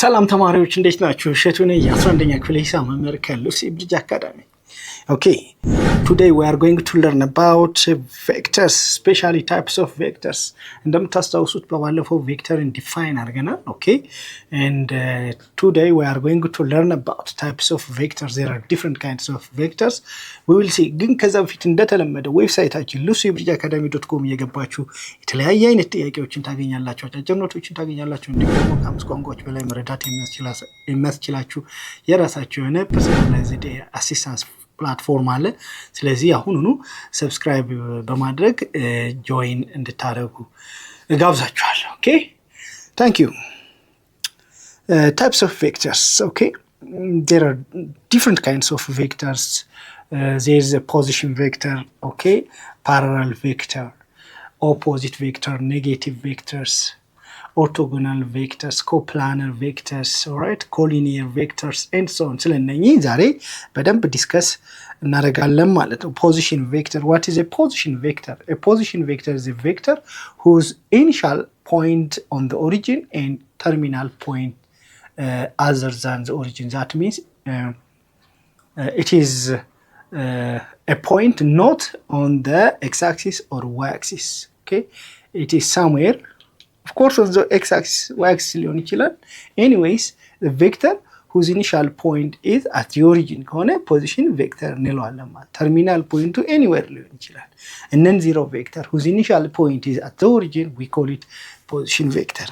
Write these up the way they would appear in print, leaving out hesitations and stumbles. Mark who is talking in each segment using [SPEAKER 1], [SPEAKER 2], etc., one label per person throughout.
[SPEAKER 1] ሰላም ተማሪዎች እንዴት ናችሁ? እሸቱ ነኝ የ11ኛ ክፍል ሂሳብ መምህር ከሉሲ ብሪጅ አካዳሚ። Okay, today we are going to learn about vectors, especially types of vectors. እንደምታስታውሱት በባለፈው ቬክተርን ዲፋይን አድርገናል። Okay, and today we are going to learn about types of vectors. There are different kinds of vectors. We will see. ግን ከዛ በፊት እንደተለመደው ዌብሳይታችን lucybridgeacademy.com እየገባችሁ የተለያየ አይነት ጥያቄዎችን ታገኛላችሁ፣ አጫጭር ኖቶችን ታገኛላችሁ። እንዲሁም ከአምስት ቋንቋዎች በላይ መረዳት የሚያስችላችሁ የራሳችሁ የሆነ personalized assistance ፕላትፎርም አለ። ስለዚህ አሁኑኑ ሰብስክራይብ በማድረግ ጆይን እንድታደርጉ ጋብዛችኋለሁ። ኦኬ ታንክ ዩ። types of vectors. Okay, there are different kinds of vectors. There is a position vector, okay, parallel vector, opposite vector, negative vectors, orthogonal vectors, coplanar vectors, all right, collinear vectors and so on. ስለነኚህ ዛሬ በደንብ ዲስከስ እናደርጋለን ማለት ነው። position vector, what is a position vector? A position vector is a vector whose initial point on the origin and terminal point other than the origin. That means it is a point not on the x-axis or y-axis. Okay, it is somewhere, of course, on the x-axis, y-axis ሊሆን ይችላል. Anyways, the vector whose initial point is at the origin ከሆነ position vector እንለዋለን ማለት። terminal point to anywhere ሊሆን ይችላል። and then zero vector whose initial point is at the origin, we call it position vector.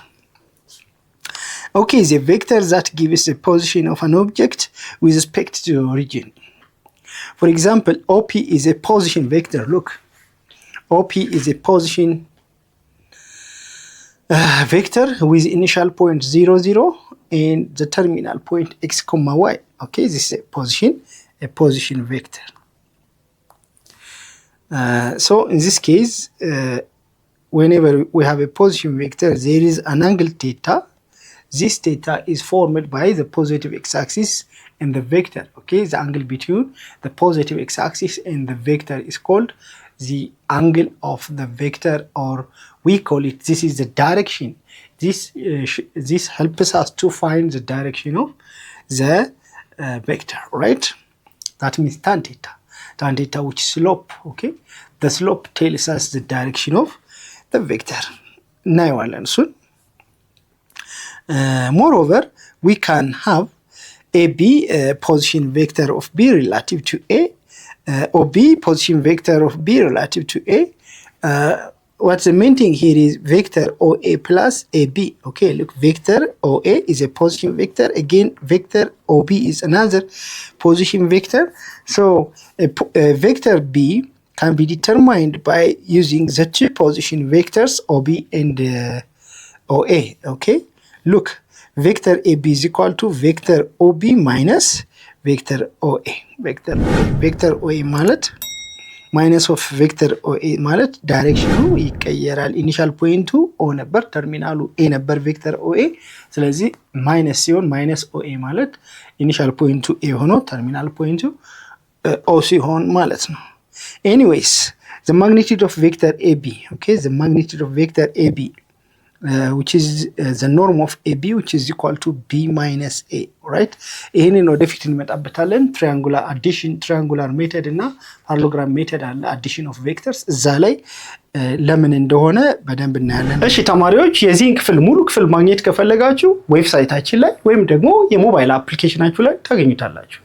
[SPEAKER 1] Okay, the vector that gives the position of an object with respect to the origin. For example, OP is a position vector. Look, OP is a position vector with initial point 0, 0 and the terminal point x, y. Okay, this is a position vector. So in this case, whenever we have a position vector, there is an angle theta. This theta is formed by the positive x-axis and the vector. Okay, the angle between the positive x-axis and the vector is called the angle of the vector, or we call it, this is the direction. This helps us to find the direction of the vector, right? That means tan theta. Tan theta, which is slope. Okay, the slope tells us the direction of the vector. Now I'll answer. Moreover, we can have AB position vector of B relative to A, or B position vector of B relative to A. What's the main thing here is vector OA plus AB. Okay, look, vector OA is a position vector. Again, vector OB is another position vector. So a vector B can be determined by using the two position vectors OB and OA. Okay, look, vector AB is equal to vector OB minus vector OA. Vector OA ማለት minus of vector OA ማለት ዳይሬክሽኑ ይቀየራል። ኢኒሻል ፖይንቱ ኦ ነበር፣ ተርሚናሉ ኤ ነበር ቬክተር OA። ስለዚህ ማይነስ ሲሆን ማይነስ OA ማለት ኢኒሻል ፖይንቱ ኤ ሆኖ ተርሚናል ፖይንቱ ኦ ሲሆን ማለት ነው። Anyways, the magnitude of vector AB, okay, the magnitude of vector AB, which is the norm of AB, which is equal to B minus A, right? ይሄንን ወደፊት እንመጣበታለን። triangular addition, triangular method እና parallelogram method አለ፣ addition of vectors። እዛ ላይ ለምን እንደሆነ በደንብ እናያለን። እሺ ተማሪዎች፣ የዚህን ክፍል ሙሉ ክፍል ማግኘት ከፈለጋችሁ ዌብሳይታችን ላይ ወይም ደግሞ የሞባይል አፕሊኬሽናችሁ ላይ ታገኙታላችሁ።